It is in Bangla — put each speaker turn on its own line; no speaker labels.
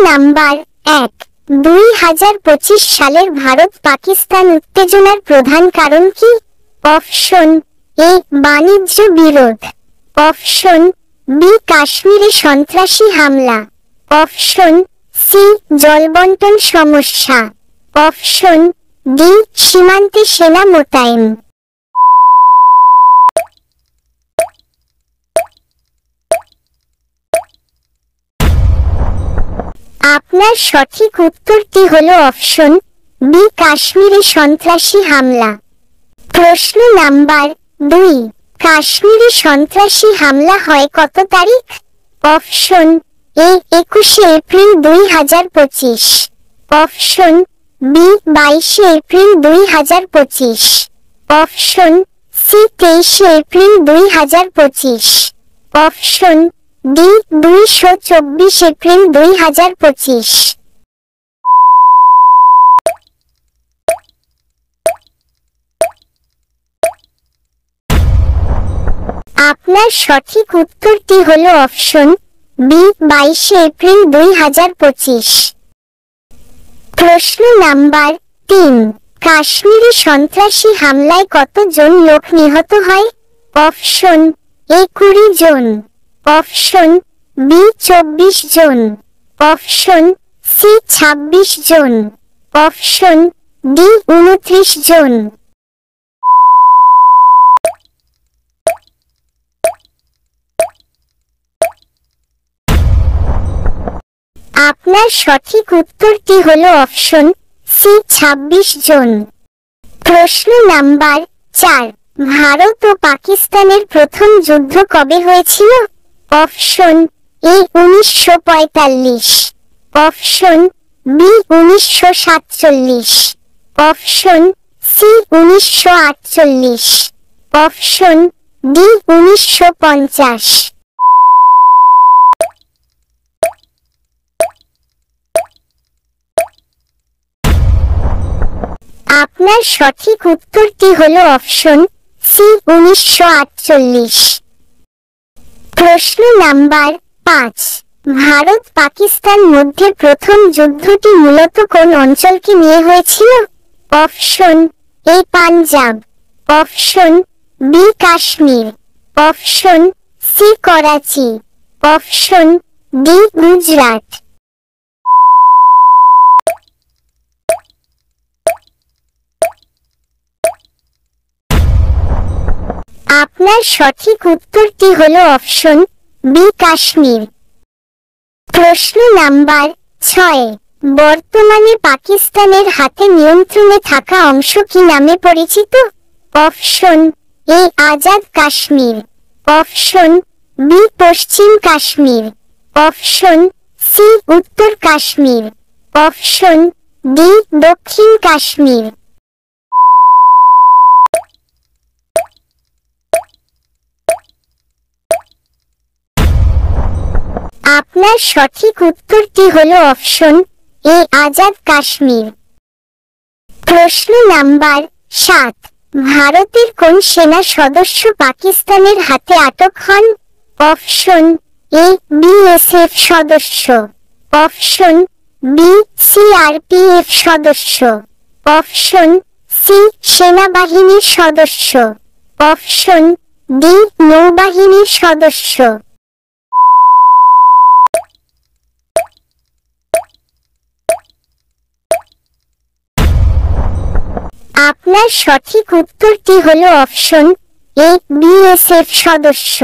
নাম্বার 1, 2025 সালের ভারত পাকিস্তান উত্তেজনার প্রধান কারণ কি? অপশন এ বাণিজ্য বিরোধ, অপশন বি কাশ্মীরে সন্ত্রাসী হামলা, অপশন সি জলবন্টন সমস্যা, অপশন ডি সীমান্তে সেনা মোতায়েন। আপনার সঠিক উত্তরটি হলো অপশন বি কাশ্মীরে সন্ত্রাসী হামলা। প্রশ্ন নাম্বার 2, কাশ্মীরে সন্ত্রাসী হামলা হয় কত তারিখ? Option A 21 April 2025, option B 22 April 2025, option C 23 April 2025, option D 224 April 2025। আপনার সঠিক উত্তরটি হলো অপশন বি 22 এপ্রিল 2025। প্রশ্ন নাম্বার 3, কাশ্মীরে সন্ত্রাসী হামলায় কতজন লোক নিহত হয়? অপশন এ 20 জন, অপশন বি 24 জন, অপশন সি 26 জন, অপশন ডি 29 জন। আপনার সঠিক উত্তরটি হলো অপশন সি 26 জন। প্রশ্ন নাম্বার 4, ভারত ও পাকিস্তানের প্রথম যুদ্ধ কবে হয়েছিল? Option A 1945, option B 1947, option C 1948, option D 1950। আপনার সঠিক উত্তরটি হলো অপশন সি 1948। প্রশ্ন নাম্বার 5, ভারত পাকিস্তান মধ্যে প্রথম যুদ্ধটি মূলত কোন অঞ্চলকে নিয়ে হয়েছিল? Option A Punjab, option B Kashmir, option C Karachi, option D Gujarat. আপনার সঠিক উত্তরটি হলো অপশন বি কাশ্মীর। প্রশ্ন নাম্বার 6, বর্তমানে পাকিস্তানের হাতে নিয়ন্ত্রণে থাকা অংশ কি নামে পরিচিত? Option A Azad Kashmir, option B পশ্চিম কাশ্মীর, অপশন সি উত্তর কাশ্মীর, অপশন ডি দক্ষিণ কাশ্মীর। আপনার সঠিক উত্তরটি হলো অপশন এ আজাদ কাশ্মীর। প্রশ্ন নাম্বার 7, ভারতের কোন সেনা সদস্য পাকিস্তানের হাতে আটক হন? অপশন এ বিএসএফ সদস্য, অপশন বি সিআরপিএফ সদস্য, অপশন সি সেনাবাহিনীর সদস্য, অপশন ডি নৌবাহিনীর সদস্য। আপনার সঠিক উত্তরটি হলো অপশন এ বিএসএফ সদস্য।